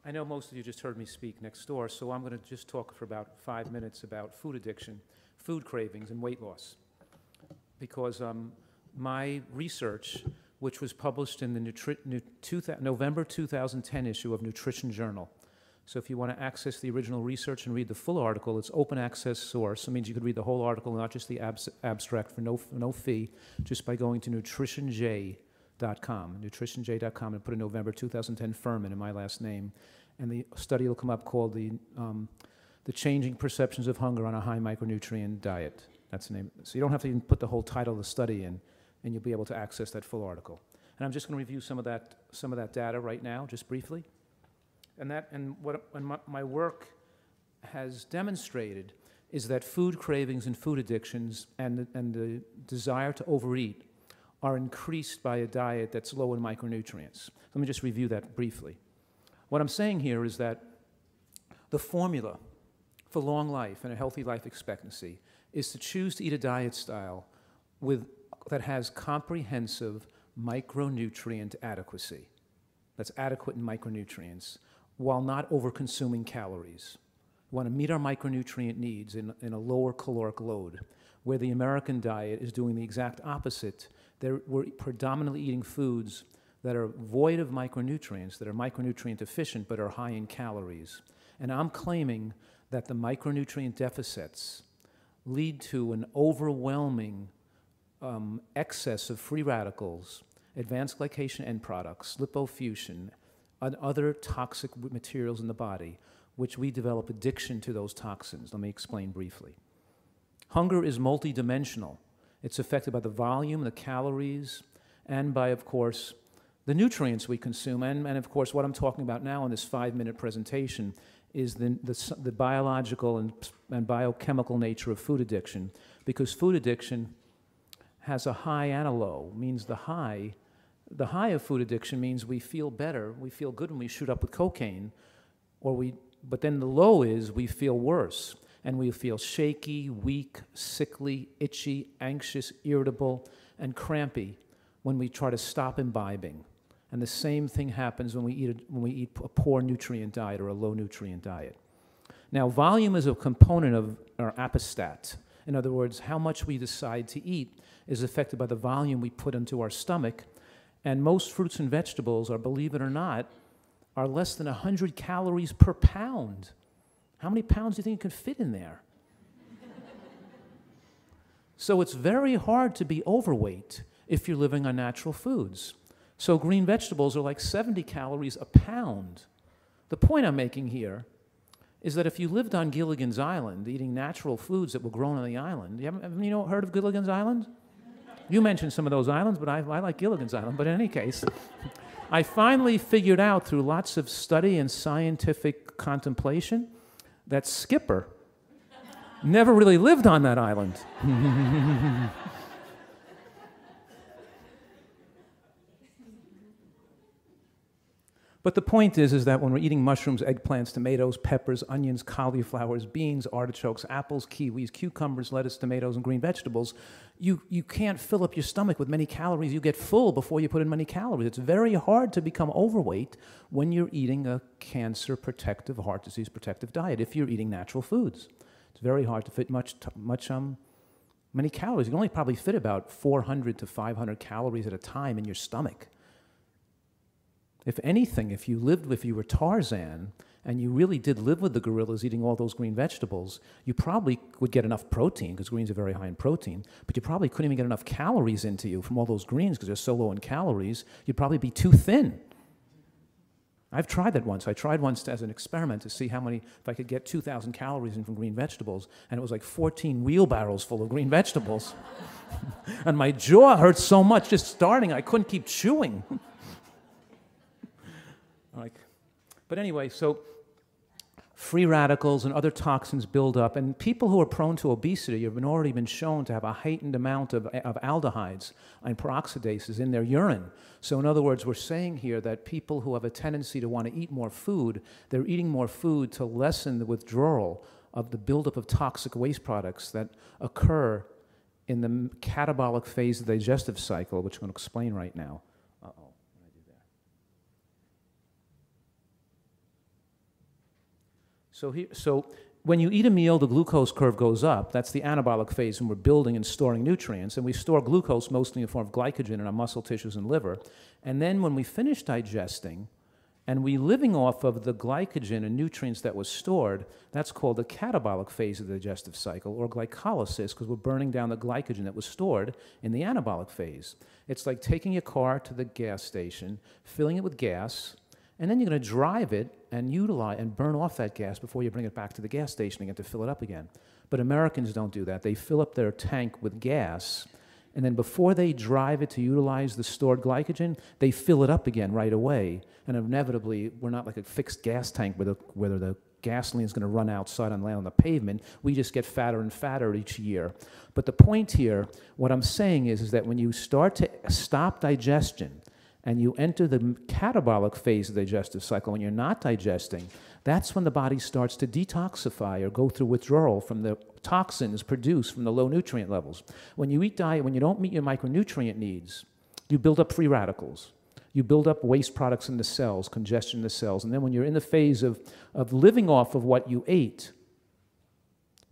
I know most of you just heard me speak next door, so I'm going to just talk for about 5 minutes about food addiction, food cravings, and weight loss. Because my research, which was published in the November 2010 issue of Nutrition Journal. So if you want to access the original research and read the full article, it's open access source. It means you could read the whole article, not just the abstract for no fee, just by going to nutritionj.com, and put in November 2010 Fuhrman in my last name. And the study will come up called the Changing Perceptions of Hunger on a High Micronutrient Diet. That's the name. So you don't have to even put the whole title of the study in, and you'll be able to access that full article. And I'm just going to review some of that data right now, just briefly. And what my work has demonstrated is that food cravings and food addictions and the desire to overeat are increased by a diet that's low in micronutrients. Let me just review that briefly. What I'm saying here is that the formula for long life and a healthy life expectancy is to choose to eat a diet style that has comprehensive micronutrient adequacy. That's adequate in micronutrients, while not over-consuming calories. We want to meet our micronutrient needs in a lower caloric load, where the American diet is doing the exact opposite. We're predominantly eating foods that are void of micronutrients, that are micronutrient deficient, but are high in calories. And I'm claiming that the micronutrient deficits lead to an overwhelming excess of free radicals, advanced glycation end products, lipofuscin, and other toxic materials in the body, which we develop addiction to those toxins. Let me explain briefly. Hunger is multidimensional. It's affected by the volume, the calories, and by, of course, the nutrients we consume. And of course, what I'm talking about now in this 5-minute presentation is the biological and biochemical nature of food addiction, because food addiction has a high and a low. Means the high of food addiction means we feel better, we feel good when we shoot up with cocaine, but then the low is we feel worse, and we feel shaky, weak, sickly, itchy, anxious, irritable, and crampy when we try to stop imbibing. And the same thing happens when we eat a poor nutrient diet or a low nutrient diet. Now, volume is a component of our apostat. In other words, how much we decide to eat is affected by the volume we put into our stomach. And most fruits and vegetables, believe it or not, are less than 100 calories per pound. How many pounds do you think you can fit in there? So it's very hard to be overweight if you're living on natural foods. So green vegetables are like 70 calories a pound. The point I'm making here is that if you lived on Gilligan's Island eating natural foods that were grown on the island, have you heard of Gilligan's Island? You mentioned some of those islands, but I like Gilligan's Island. But in any case, I finally figured out through lots of study and scientific contemplation that Skipper never really lived on that island. But the point is that when we're eating mushrooms, eggplants, tomatoes, peppers, onions, cauliflowers, beans, artichokes, apples, kiwis, cucumbers, lettuce, tomatoes, and green vegetables, you can't fill up your stomach with many calories. You get full before you put in many calories. It's very hard to become overweight when you're eating a cancer protective, heart disease protective diet, if you're eating natural foods. It's very hard to fit many calories. You can only probably fit about 400 to 500 calories at a time in your stomach. If anything, if you were Tarzan and you really did live with the gorillas eating all those green vegetables, you probably would get enough protein, because greens are very high in protein, but you probably couldn't even get enough calories into you from all those greens because they're so low in calories. You'd probably be too thin. I've tried that once. I tried once as an experiment to see if I could get 2,000 calories in from green vegetables, and it was like 14 wheelbarrows full of green vegetables. And my jaw hurt so much just starting, I couldn't keep chewing. But anyway, so free radicals and other toxins build up, and people who are prone to obesity have already been shown to have a heightened amount of aldehydes and peroxidases in their urine. So in other words, we're saying here that people who have a tendency to want to eat more food, they're eating more food to lessen the withdrawal of the buildup of toxic waste products that occur in the catabolic phase of the digestive cycle, which I'm going to explain right now. So when you eat a meal, the glucose curve goes up. That's the anabolic phase when we're building and storing nutrients. And we store glucose mostly in the form of glycogen in our muscle tissues and liver. And then when we finish digesting, and we're living off of the glycogen and nutrients that was stored, that's called the catabolic phase of the digestive cycle, or glycolysis, because we're burning down the glycogen that was stored in the anabolic phase. It's like taking your car to the gas station, filling it with gas, and then you're going to drive it and utilize and burn off that gas before you bring it back to the gas station again to fill it up again. But Americans don't do that. They fill up their tank with gas, and then before they drive it to utilize the stored glycogen, they fill it up again right away. And inevitably, we're not like a fixed gas tank where the gasoline is going to run outside and land on the pavement. We just get fatter and fatter each year. But the point here, what I'm saying is that when you start to stop digestion and you enter the catabolic phase of the digestive cycle, when you're not digesting, that's when the body starts to detoxify or go through withdrawal from the toxins produced from the low nutrient levels. When you eat diet, when you don't meet your micronutrient needs, you build up free radicals. You build up waste products in the cells, congestion in the cells. And then when you're in the phase of living off of what you ate,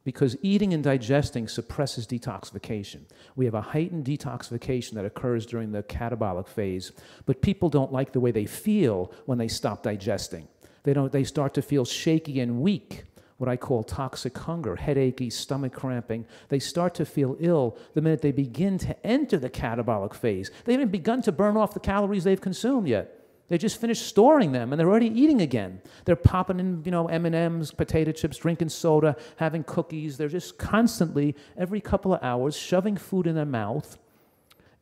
because eating and digesting suppresses detoxification. We have a heightened detoxification that occurs during the catabolic phase, but people don't like the way they feel when they stop digesting. They start to feel shaky and weak, what I call toxic hunger, headachy, stomach cramping. They start to feel ill the minute they begin to enter the catabolic phase. They haven't begun to burn off the calories they've consumed yet. They just finished storing them, and they're already eating again. They're popping in, M&Ms, potato chips, drinking soda, having cookies. They're just constantly, every couple of hours, shoving food in their mouth.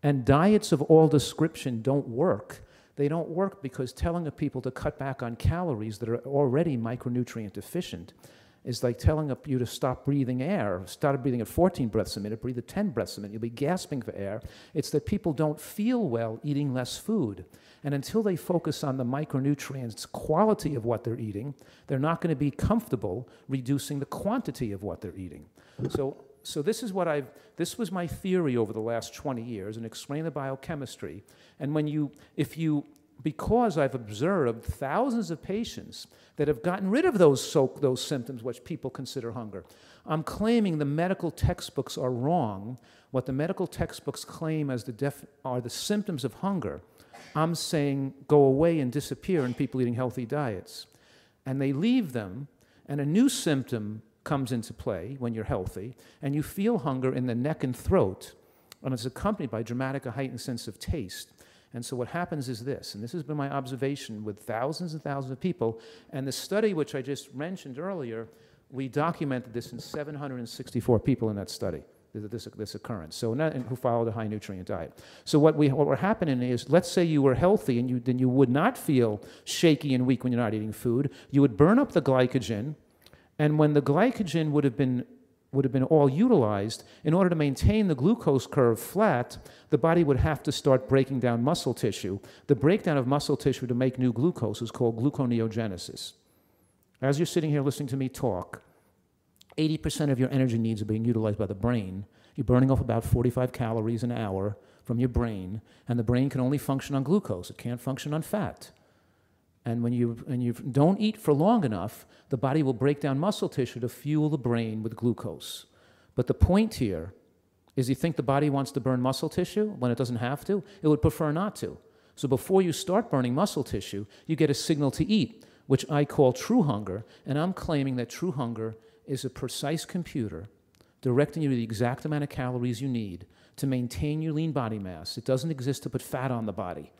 And diets of all description don't work. They don't work because telling people to cut back on calories that are already micronutrient deficient is like telling you to stop breathing air. Start breathing at 14 breaths a minute, breathe at 10 breaths a minute. You'll be gasping for air. It's that people don't feel well eating less food. And until they focus on the micronutrients quality of what they're eating, they're not going to be comfortable reducing the quantity of what they're eating. So this is this was my theory over the last 20 years and explain the biochemistry. And because I've observed thousands of patients that have gotten rid of those symptoms which people consider hunger, I'm claiming the medical textbooks are wrong. What the medical textbooks claim as are the symptoms of hunger, I'm saying go away and disappear in people eating healthy diets. And they leave them, and a new symptom comes into play when you're healthy, and you feel hunger in the neck and throat, and it's accompanied by dramatic, a heightened sense of taste. And so what happens is this, and this has been my observation with thousands and thousands of people, and the study which I just mentioned earlier, we documented this in 764 people in that study, this occurrence, who followed a high-nutrient diet. So what were happening is, let's say you were healthy, and then you would not feel shaky and weak when you're not eating food. You would burn up the glycogen, and when the glycogen would have been all utilized, in order to maintain the glucose curve flat, the body would have to start breaking down muscle tissue. The breakdown of muscle tissue to make new glucose is called gluconeogenesis. As you're sitting here listening to me talk, 80% of your energy needs are being utilized by the brain. You're burning off about 45 calories an hour from your brain, and the brain can only function on glucose. It can't function on fat. And when you don't eat for long enough, the body will break down muscle tissue to fuel the brain with glucose. But the point here is, you think the body wants to burn muscle tissue when it doesn't have to? It would prefer not to. So before you start burning muscle tissue, you get a signal to eat, which I call true hunger, and I'm claiming that true hunger is a precise computer directing you to the exact amount of calories you need to maintain your lean body mass. It doesn't exist to put fat on the body.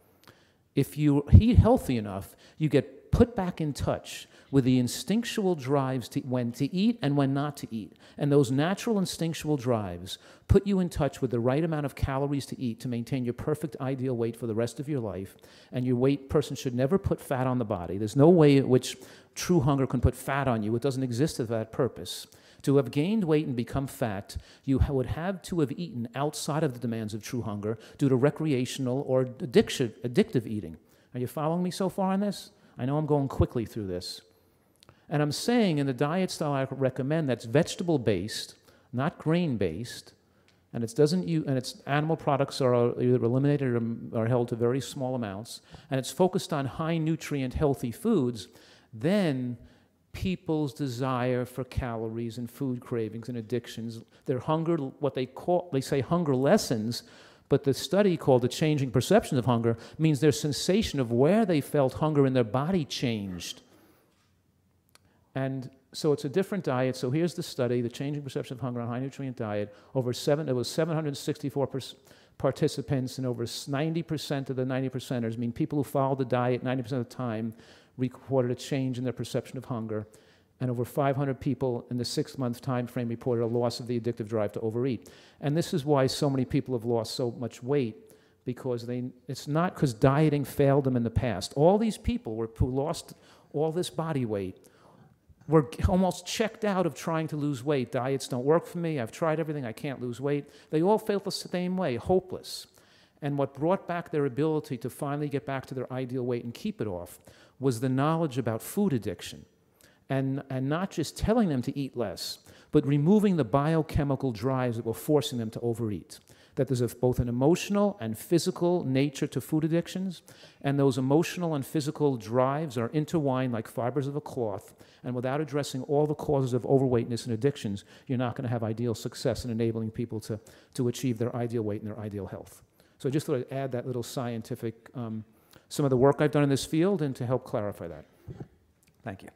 If you eat healthy enough, you get put back in touch with the instinctual drives to when to eat and when not to eat. And those natural instinctual drives put you in touch with the right amount of calories to eat to maintain your perfect ideal weight for the rest of your life. And your person should never put fat on the body. There's no way in which true hunger can put fat on you. It doesn't exist for that purpose. To have gained weight and become fat, you would have to have eaten outside of the demands of true hunger due to recreational or addictive eating. Are you following me so far on this? I know I'm going quickly through this. And I'm saying in the diet style I recommend that's vegetable-based, not grain-based, and its animal products are either eliminated or held to very small amounts, and it's focused on high-nutrient, healthy foods, then people's desire for calories and food cravings and addictions. Their hunger, what they say hunger lessens, but the study called the changing perceptions of hunger means their sensation of where they felt hunger in their body changed. And so it's a different diet. So here's the study, the changing perception of hunger on a high nutrient diet. It was 764 participants, and over 90% of the 90%ers, I mean people who followed the diet 90% of the time, recorded a change in their perception of hunger. And over 500 people in the 6-month time frame reported a loss of the addictive drive to overeat. And this is why so many people have lost so much weight, because it's not because dieting failed them in the past. All these people who lost all this body weight were almost checked out of trying to lose weight. Diets don't work for me. I've tried everything. I can't lose weight. They all felt the same way, hopeless. And what brought back their ability to finally get back to their ideal weight and keep it off was the knowledge about food addiction. And not just telling them to eat less, but removing the biochemical drives that were forcing them to overeat. That there's both an emotional and physical nature to food addictions, and those emotional and physical drives are intertwined like fibers of a cloth, and without addressing all the causes of overweightness and addictions, you're not going to have ideal success in enabling people to achieve their ideal weight and their ideal health. So I just thought I'd add that little scientific, some of the work I've done in this field, and to help clarify that. Thank you.